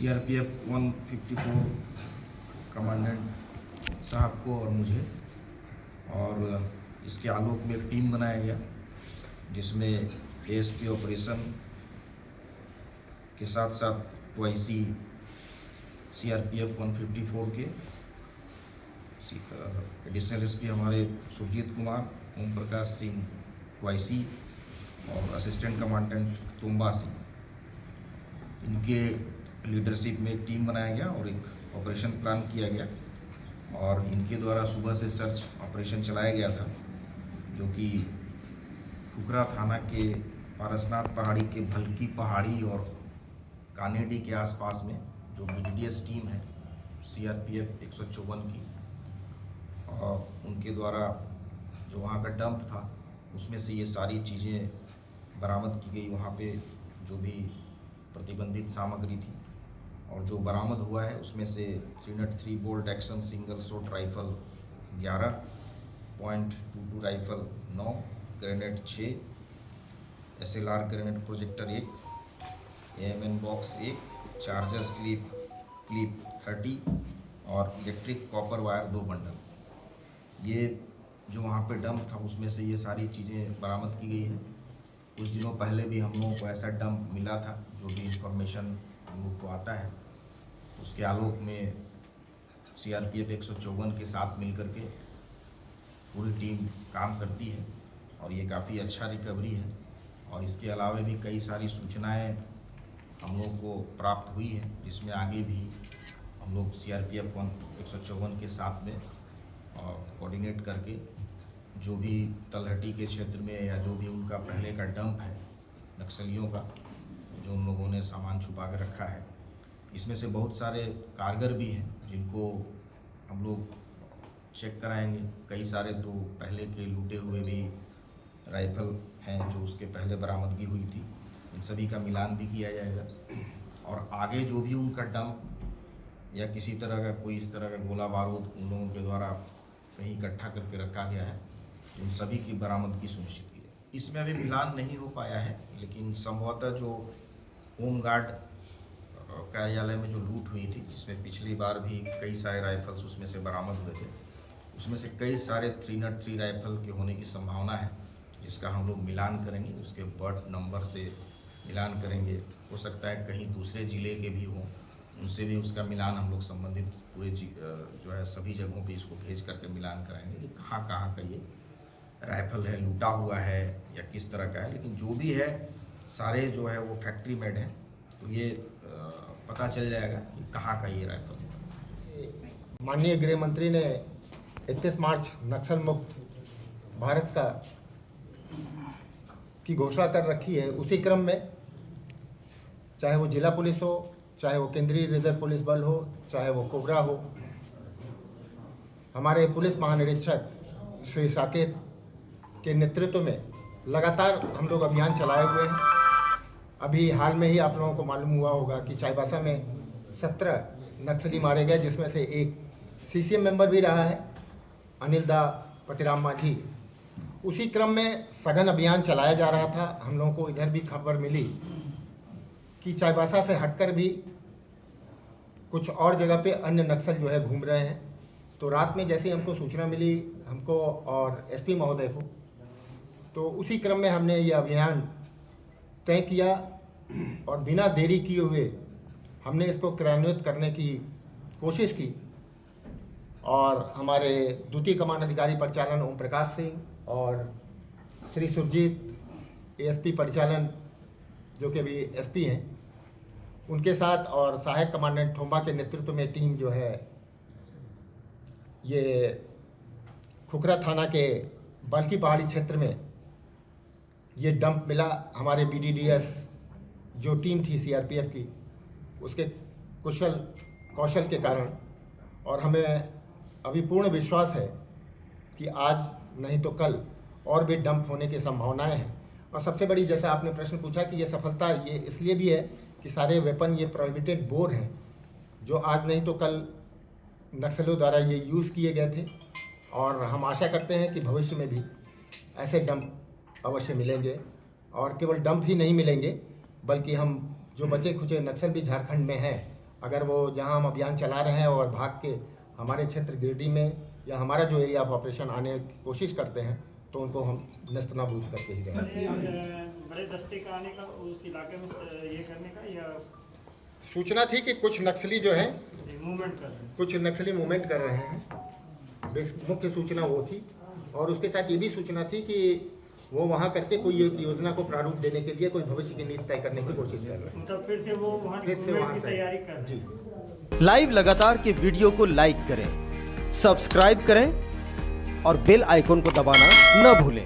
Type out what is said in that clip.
CRPF 154 commandant साहब को और मुझे, और इसके आलोक में एक टीम बनाया गया जिसमें एएसपी ऑपरेशन के साथ साथ ट्वाइसी सीआरपीएफ 154 के एडिशनल एसपी हमारे सुरजीत कुमार, ओम प्रकाश सिंह ट्वाइसी और असिस्टेंट कमांडेंट तुम्बा सिंह, इनके लीडरशिप में एक टीम बनाया गया और एक ऑपरेशन प्लान किया गया। और इनके द्वारा सुबह से सर्च ऑपरेशन चलाया गया था, जो कि खुखरा थाना के पारसनाथ पहाड़ी के भलकी पहाड़ी और कानेडी के आसपास में जो बीडीडीएस टीम है सीआरपीएफ 154 की, और उनके द्वारा जो वहाँ का डंप था उसमें से ये सारी चीज़ें बरामद की गई। वहाँ पे जो भी प्रतिबंधित सामग्री थी और जो बरामद हुआ है उसमें से 303 bolt action single shot rifle 11, .22 rifle 9, grenade 6, SLR grenade projector 1, AMN box 1, charger slip clip 30 और इलेक्ट्रिक कॉपर वायर 2 बंडल। ये जो वहाँ पे डंप था उसमें से ये सारी चीज़ें बरामद की गई हैं। कुछ दिनों पहले भी हम लोगों को ऐसा डंप मिला था, जो भी इंफॉर्मेशन हम लोग को आता है उसके आलोक में सीआरपीएफ 154 के साथ मिलकर के पूरी टीम काम करती है और ये काफ़ी अच्छा रिकवरी है। और इसके अलावा भी कई सारी सूचनाएं हम लोग को प्राप्त हुई है, जिसमें आगे भी हम लोग सीआरपीएफ 154 के साथ में कोऑर्डिनेट करके जो भी तलहटी के क्षेत्र में या जो भी उनका पहले का डंप है नक्सलियों का, जो उन लोगों ने सामान छुपा कर रखा है, इसमें से बहुत सारे कारगर भी हैं जिनको हम लोग चेक कराएंगे। कई सारे तो पहले के लूटे हुए भी राइफल हैं जो उसके पहले बरामदगी हुई थी, इन सभी का मिलान भी किया जाएगा। और आगे जो भी उनका डंप या किसी तरह का कोई इस तरह का गोला बारूद उन लोगों के द्वारा कहीं इकट्ठा करके रखा गया है, इन सभी की बरामदगी सुनिश्चित की जाए। इसमें अभी मिलान नहीं हो पाया है, लेकिन संभवतः जो होमगार्ड कार्यालय में जो लूट हुई थी, जिसमें पिछली बार भी कई सारे राइफल्स उसमें से बरामद हुए थे, उसमें से कई सारे 303 राइफल के होने की संभावना है, जिसका हम लोग मिलान करेंगे, उसके बर्थ नंबर से मिलान करेंगे। हो सकता है कहीं दूसरे ज़िले के भी हों, उनसे भी उसका मिलान हम लोग संबंधित पूरे जो है सभी जगहों पे इसको भेज करके मिलान कराएंगे कि कहाँ कहाँ का ये राइफल है, लूटा हुआ है या किस तरह का है। लेकिन जो भी है सारे जो है वो फैक्ट्री मेड हैं, तो ये पता चल जाएगा कि कहाँ का ये राइफल। माननीय गृह मंत्री ने 31 मार्च नक्सल मुक्त भारत का की घोषणा कर रखी है। उसी क्रम में चाहे वो जिला पुलिस हो, चाहे वो केंद्रीय रिजर्व पुलिस बल हो, चाहे वो कोबरा हो, हमारे पुलिस महानिरीक्षक श्री साकेत के नेतृत्व में लगातार हम लोग अभियान चलाए हुए हैं। अभी हाल में ही आप लोगों को मालूम हुआ होगा कि चाईबासा में 17 नक्सली मारे गए, जिसमें से एक CCM मेंबर भी रहा है, अनिल दा पतिराम माझी। उसी क्रम में सघन अभियान चलाया जा रहा था। हम लोगों को इधर भी खबर मिली कि चाईबासा से हटकर भी कुछ और जगह पे अन्य नक्सल जो है घूम रहे हैं। तो रात में जैसे हमको सूचना मिली, हमको और SP महोदय को, तो उसी क्रम में हमने ये अभियान तय किया और बिना देरी किए हुए हमने इसको क्रियान्वित करने की कोशिश की। और हमारे द्वितीय कमान अधिकारी परिचालन ओम प्रकाश सिंह और श्री सुरजीत ASP परिचालन जो कि अभी SP हैं, उनके साथ और सहायक कमांडेंट थोम्बा के नेतृत्व में टीम जो है ये खुखरा थाना के बल्की पहाड़ी क्षेत्र में ये डंप मिला। हमारे BDDS जो टीम थी CRPF की, उसके कौशल के कारण, और हमें अभी पूर्ण विश्वास है कि आज नहीं तो कल और भी डंप होने की संभावनाएं हैं। और सबसे बड़ी, जैसा आपने प्रश्न पूछा कि ये सफलता ये इसलिए भी है कि सारे वेपन ये प्रोहिबिटेड बोर हैं, जो आज नहीं तो कल नक्सलियों द्वारा ये यूज़ किए गए थे। और हम आशा करते हैं कि भविष्य में भी ऐसे डंप अवश्य मिलेंगे, और केवल डंप ही नहीं मिलेंगे, बल्कि हम जो बचे खुचे नक्सल भी झारखंड में हैं अगर वो जहां हम अभियान चला रहे हैं और भाग के हमारे क्षेत्र गिरिडीह में या हमारा जो एरिया ऑफ ऑपरेशन आने की कोशिश करते हैं तो उनको हम नस्तनाबूद करके ही रहेंगे। बड़े दस्ते का आने का उस इलाके में ये करने का या सूचना थी कि कुछ नक्सली जो हैं मूवमेंट कर रहे हैं? कुछ नक्सली मूवमेंट कर रहे हैं, मुख्य सूचना वो थी। और उसके साथ ये भी सूचना थी कि वो वहाँ करके कोई एक योजना को प्रारूप देने के लिए कोई भविष्य की नीति तय करने की कोशिश कर रहे हैं। मतलब फिर से वो वहाँ फिर से वहाँ की से तैयारी कर रहे हैं। जी। लाइव लगातार के वीडियो को लाइक करें, सब्सक्राइब करें और बेल आइकन को दबाना न भूलें।